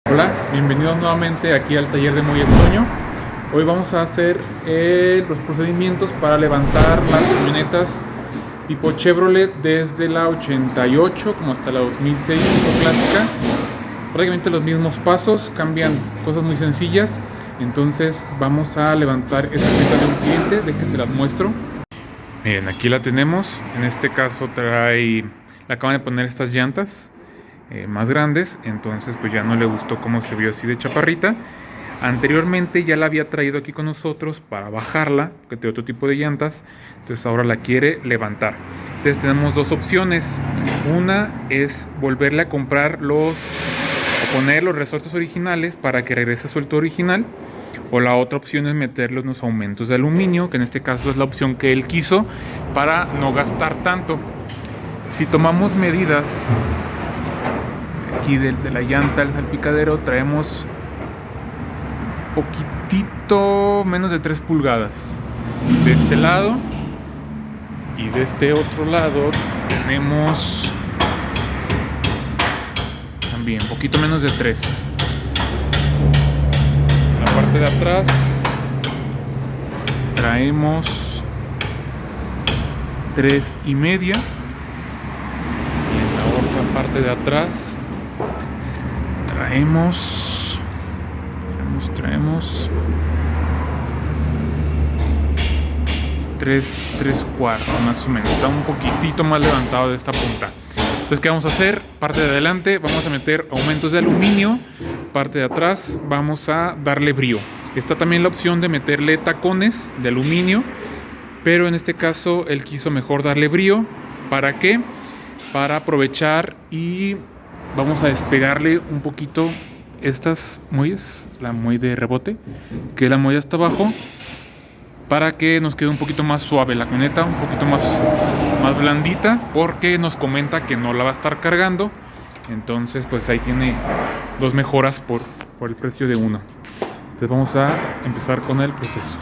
Hola, bienvenidos nuevamente aquí al taller de Muelles Toño. Hoy vamos a hacer los procedimientos para levantar las camionetas tipo Chevrolet desde la 88 como hasta la 2006 tipo clásica. Prácticamente los mismos pasos, cambian cosas muy sencillas. Entonces vamos a levantar esta camioneta de un cliente, de que se las muestro. Miren, aquí la tenemos. En este caso le acaban de poner estas llantas más grandes, entonces pues ya no le gustó cómo se vio así de chaparrita. Anteriormente ya la había traído aquí con nosotros para bajarla, que tiene otro tipo de llantas, entonces ahora la quiere levantar. Entonces tenemos dos opciones. Una es volverle a comprar o poner los resortes originales para que regrese a su altura original, o la otra opción es meterle unos aumentos de aluminio, que en este caso es la opción que él quiso para no gastar tanto. Si tomamos medidas aquí de la llanta al salpicadero, traemos poquitito menos de 3 pulgadas de este lado, y de este otro lado tenemos también poquito menos de 3. La parte de atrás traemos 3,5, y en la otra parte de atrás traemos 3/4 más o menos. Está un poquitito más levantado de esta punta. Entonces, ¿qué vamos a hacer? Parte de adelante vamos a meter aumentos de aluminio, parte de atrás vamos a darle brío. Está también la opción de meterle tacones de aluminio, pero en este caso él quiso mejor darle brío. ¿Para qué? Para aprovechar y vamos a despegarle un poquito estas muelles, la muelle de rebote, que la muelle hasta abajo, para que nos quede un poquito más suave la camioneta, un poquito más blandita, porque nos comenta que no la va a estar cargando. Entonces pues ahí tiene dos mejoras por el precio de una. Entonces vamos a empezar con el proceso.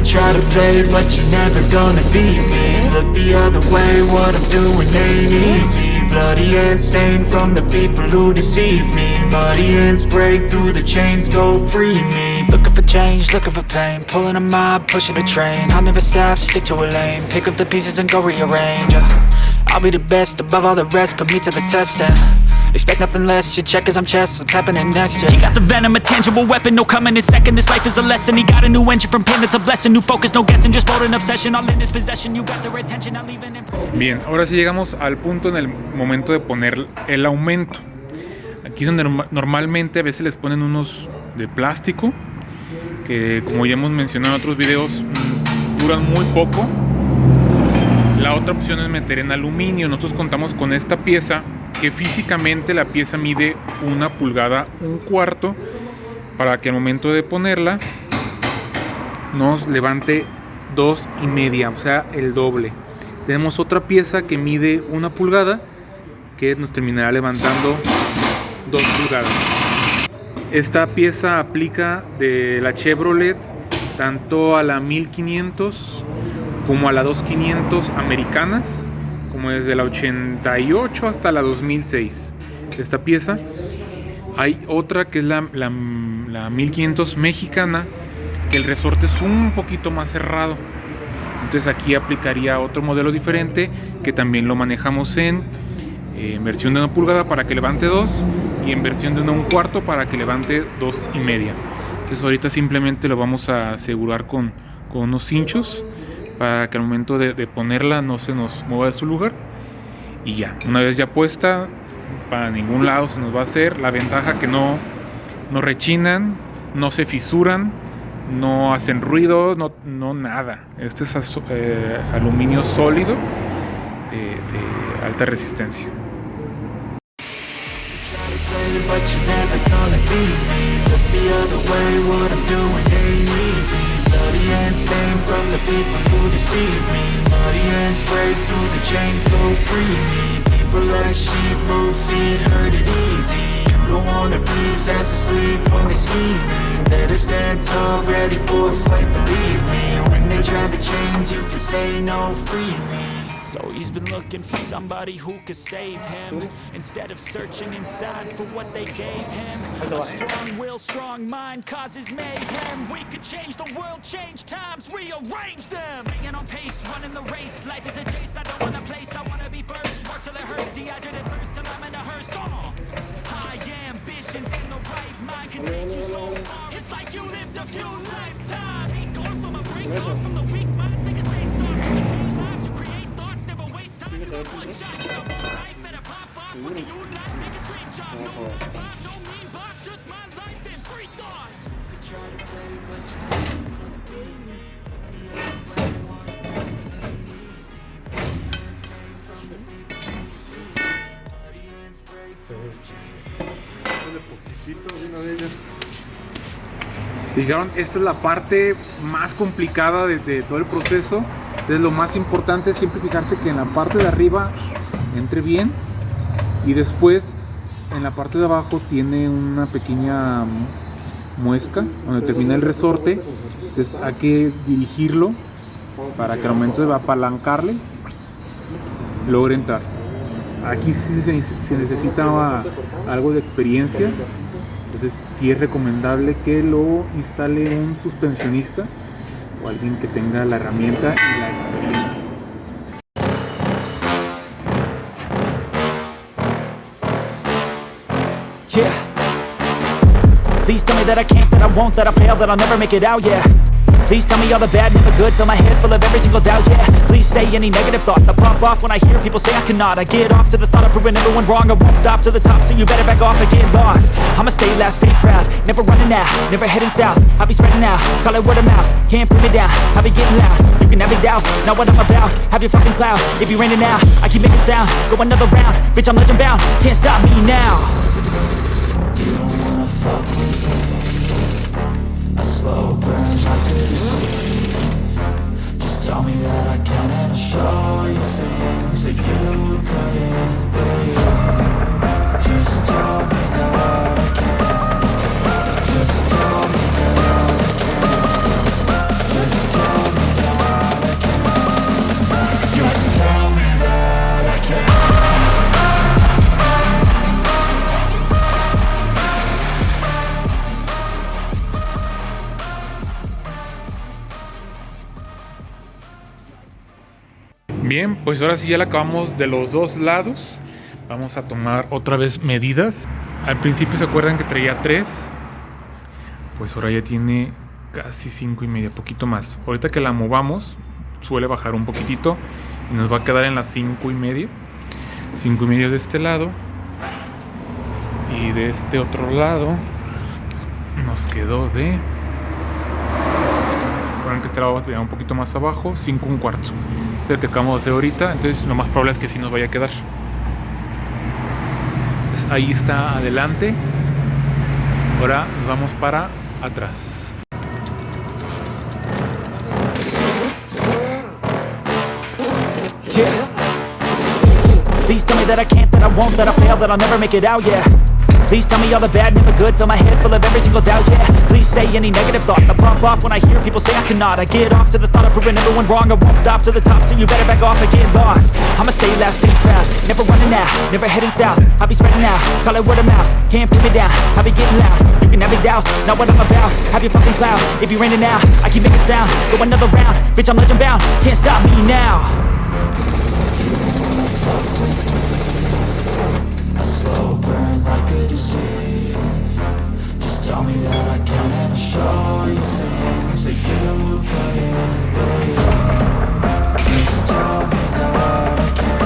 Try to play, but you're never gonna beat me. Look the other way, what I'm doing ain't easy. Bloody hands stained from the people who deceive me. Muddy hands break through the chains, go free me. Looking for change, looking for pain. Pulling a mob, pushing a train. I'll never stop, stick to a lane. Pick up the pieces and go rearrange. I'll be the best above all the rest, put me to the test and expect nothing less, your check is I'm chess, what's happening next, yeah. He got the venom, a tangible weapon, no coming in second. This life is a lesson, he got a new engine from pain, that's a blessing. New focus, no guessing, just bold and obsession. All in his possession, you got their attention, I'll leave an impression. Bien, ahora sí llegamos al punto en el momento de poner el aumento. Aquí es donde normalmente a veces les ponen unos de plástico, que como ya hemos mencionado en otros videos, duran muy poco. La otra opción es meter en aluminio. Nosotros contamos con esta pieza, que físicamente la pieza mide 1 pulgada 1/4, para que al momento de ponerla nos levante 2,5, o sea, el doble. Tenemos otra pieza que mide 1 pulgada, que nos terminará levantando 2 pulgadas. Esta pieza aplica de la Chevrolet tanto a la 1500 como a la 2500 americanas. como desde la 88 hasta la 2006 esta pieza. Hay otra que es la 1500 mexicana, que el resorte es un poquito más cerrado. Entonces aquí aplicaría otro modelo diferente, que también lo manejamos en versión de 1 pulgada para que levante 2 y en versión de 1 1/4 para que levante 2,5. Entonces ahorita simplemente lo vamos a asegurar con unos cinchos para que al momento de ponerla no se nos mueva de su lugar. Y ya, una vez ya puesta, para ningún lado se nos va a hacer. La ventaja que no rechinan, no se fisuran, no hacen ruido, no nada. Este es aluminio sólido de alta resistencia. But you're never gonna beat me. Look the other way, what I'm doing ain't easy. Bloody hands stained from the people who deceive me. Muddy hands break through the chains, go free me. People like sheep move feet, hurt it easy. You don't wanna be fast asleep when they're scheming. Better stand tall, ready for a fight, believe me. When they drag the chains, you can say no, free me. So he's been looking for somebody who could save him, instead of searching inside for what they gave him. A strong will, strong mind causes mayhem. We could change the world, change times, rearrange them. Staying on pace, running the race. Life is a chase, I don't want a place. I wanna be first, work till it hurts. Dehydrated thirst till I'm in a hearse. High ambitions in the right mind can take you so far. It's like you lived a few lifetimes. Be gone from a break, gone from the weak minds. They can stay soft, you can change lives, you create thoughts, never waste time. You got one shot, you got one life, better pop off. What do you like? Make a dream job. No high five, no mean boss, just my life and free thoughts. You could try to play, but you don't wanna be me. The other way, wanna easy. Hands stained from the people who deceive me. Muddy hands break through the chains. Dijeron, esta es la parte más complicada de todo el proceso. Entonces lo más importante es siempre fijarse que en la parte de arriba entre bien, y después en la parte de abajo tiene una pequeña muesca donde termina el resorte. Entonces hay que dirigirlo para que al momento de apalancarle logre entrar. Aquí sí se necesita algo de experiencia. Entonces sí es recomendable que lo instale un suspensionista o alguien que tenga la herramienta y la experiencia. Yeah. Please tell me that I can't, that I won't, that I fail, that I'll never make it out, yeah. Please tell me all the bad, never good. Fill my head full of every single doubt, yeah. Please say any negative thoughts. I pop off when I hear people say I cannot. I get off to the thought of proving everyone wrong. I won't stop to the top, so you better back off and get lost. I'ma stay loud, stay proud, never running out, never heading south. I'll be spreading out, call it word of mouth. Can't put me down, I'll be getting loud. You can have your doubts, not what I'm about. Have your fucking cloud, it be raining now. I keep making sound, go another round. Bitch, I'm legend bound, can't stop me now. You don't wanna fuck with me. A slow burn like a disease. Just tell me that I can and I'll show you things that you couldn't believe. Just tell me that I can. Just tell me that I can. Just tell me that I can. Just tell me that I can. Bien, pues ahora sí ya la acabamos de los dos lados. Vamos a tomar otra vez medidas. Al principio se acuerdan que traía 3, pues ahora ya tiene casi 5,5, poquito más. Ahorita que la movamos suele bajar un poquitito y nos va a quedar en las 5,5. 5,5 de este lado, y de este otro lado nos quedó de... Recuerden que este lado va a quedar un poquito más abajo, 5 1/4. Es el que acabamos de hacer ahorita, entonces lo más probable es que sí nos vaya a quedar. Entonces, ahí está adelante. Ahora nos vamos para atrás. Yeah. Please tell me that I can't, that I won't, that I fail, that I'll never make it out, yeah. Please tell me all the bad, never good. Fill my head full of every single doubt, yeah. Please say any negative thoughts. I pop off when I hear people say I cannot. I get off to the thought of proving everyone wrong. I won't stop to the top, so you better back off and get lost. I'ma stay loud, stay proud, never running out, never heading south. I'll be spreading out, call it word of mouth. Can't put me down, I'll be getting loud. You can have it douse, not what I'm about. Have your fucking cloud, it be raining now. I keep making sound, go another round. Bitch, I'm legend bound, can't stop me now. A slow burn like a disease. Just tell me that I can and I'll show you things that you couldn't believe. Just tell me that I can.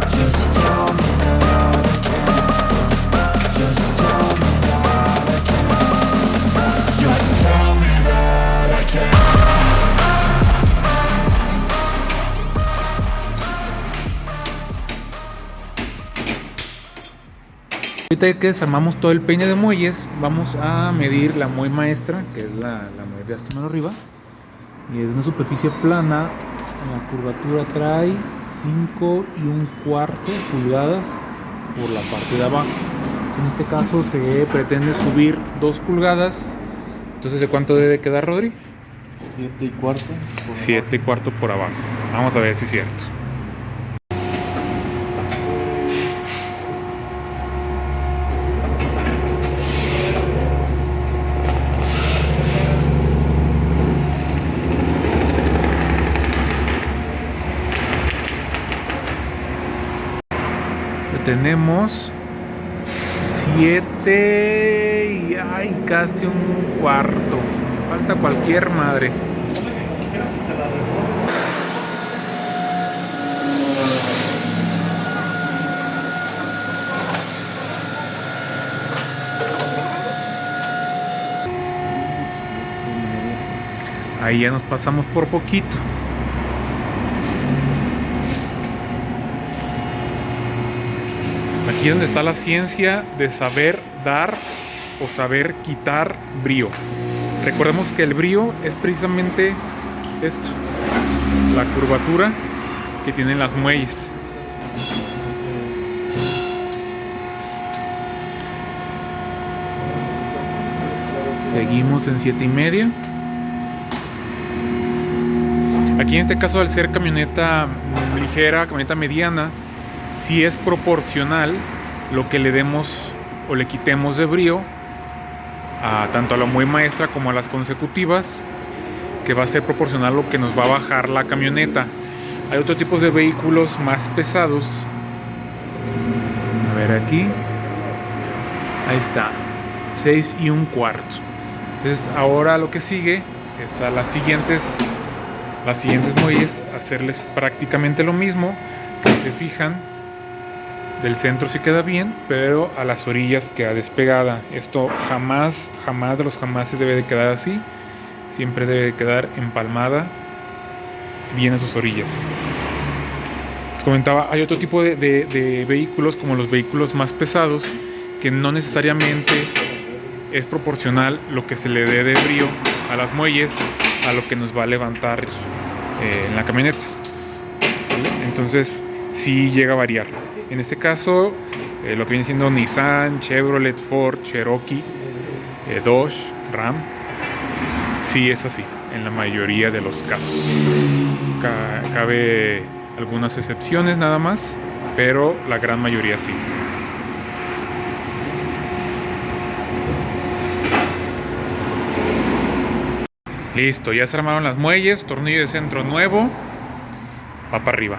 Just tell me that I can. Just tell me that I can. Just tell me that I can. Ahorita que desarmamos todo el peine de muelles, vamos a medir la muelle maestra, que es la muelle de hasta mano arriba. Y es una superficie plana. La curvatura trae 5 1/4 pulgadas por la parte de abajo. En este caso se pretende subir 2 pulgadas. Entonces, ¿de cuánto debe quedar, Rodri? 7 1/4. 7 1/4 por abajo. Vamos a ver si es cierto. Tenemos 7 y ay, casi 1/4. Falta cualquier madre. Ahí ya nos pasamos por poquito. Aquí es donde está la ciencia de saber dar o saber quitar brío. Recordemos que el brío es precisamente esto, la curvatura que tienen las muelles. Seguimos en 7,5. Aquí en este caso, al ser camioneta ligera, camioneta mediana, sí es proporcional lo que le demos o le quitemos de brío tanto a la muelle maestra como a las consecutivas, que va a ser proporcional lo que nos va a bajar la camioneta. Hay otros tipos de vehículos más pesados. A ver aquí. Ahí está. 6 1/4. Entonces ahora lo que sigue es a las siguientes muelles hacerles prácticamente lo mismo. Que se fijan, del centro sí queda bien, pero a las orillas queda despegada. Esto jamás de los jamases debe de quedar así. Siempre debe de quedar empalmada bien a sus orillas. Les comentaba, hay otro tipo de vehículos, como los vehículos más pesados, que no necesariamente es proporcional lo que se le dé de brío a las muelles a lo que nos va a levantar en la camioneta, ¿vale? Entonces sí llega a variar. En este caso, lo que viene siendo Nissan, Chevrolet, Ford, Cherokee, Dodge, Ram, sí es así en la mayoría de los casos. Cabe algunas excepciones nada más, pero la gran mayoría sí. Listo, ya se armaron las muelles, tornillo de centro nuevo, va para arriba.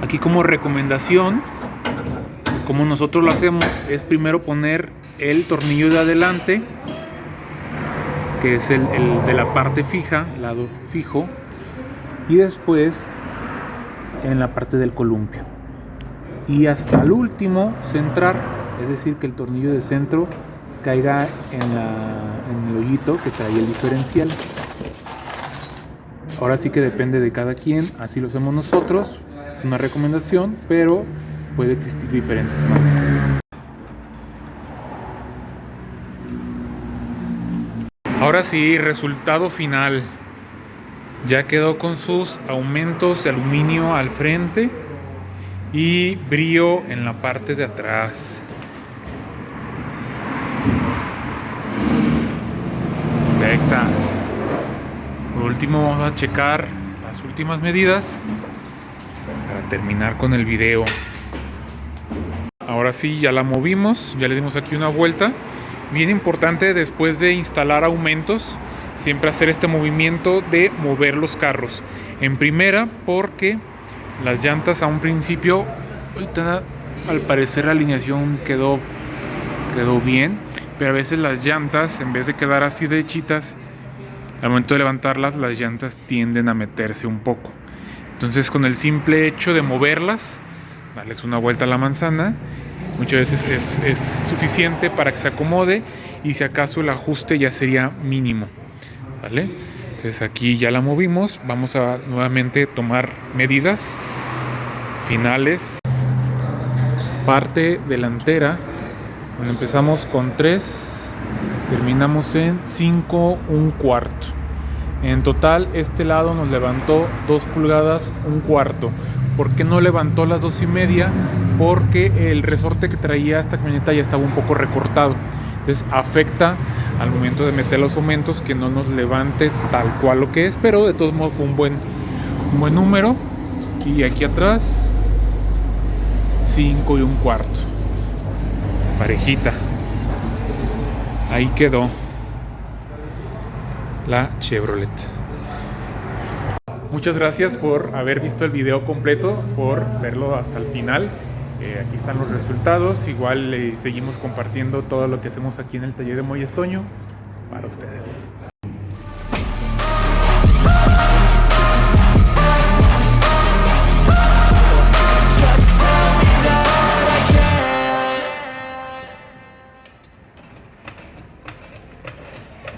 Aquí como recomendación, como nosotros lo hacemos, es primero poner el tornillo de adelante, que es el de la parte fija, lado fijo, y después en la parte del columpio. Y hasta el último centrar, es decir, que el tornillo de centro caiga en el hoyito que trae el diferencial. Ahora sí que depende de cada quien, así lo hacemos nosotros. Es una recomendación, pero puede existir diferentes maneras. Ahora sí, resultado final. Ya quedó con sus aumentos de aluminio al frente y brillo en la parte de atrás. Perfecta. Por último vamos a checar las últimas medidas para terminar con el video. Ahora sí, ya la movimos, ya le dimos aquí una vuelta. Bien importante después de instalar aumentos, siempre hacer este movimiento de mover los carros. En primera, porque las llantas a un principio, ahorita al parecer la alineación quedó bien, pero a veces las llantas, en vez de quedar así derechitas, al momento de levantarlas, las llantas tienden a meterse un poco. Entonces, con el simple hecho de moverlas, darles una vuelta a la manzana, muchas veces es suficiente para que se acomode, y si acaso el ajuste ya sería mínimo, ¿vale? Entonces aquí ya la movimos. Vamos a nuevamente tomar medidas finales. Parte delantera, donde empezamos con 3, terminamos en 5 1/4. En total este lado nos levantó 2 pulgadas 1/4. ¿Por qué no levantó las 2.5? Porque el resorte que traía esta camioneta ya estaba un poco recortado. Entonces afecta al momento de meter los aumentos que no nos levante tal cual lo que es. Pero de todos modos fue un buen número. Y aquí atrás 5 1/4. Parejita. Ahí quedó la Chevrolet. Muchas gracias por haber visto el video completo, por verlo hasta el final. Aquí están los resultados. Igual seguimos compartiendo todo lo que hacemos aquí en el taller de Muelles Toño para ustedes.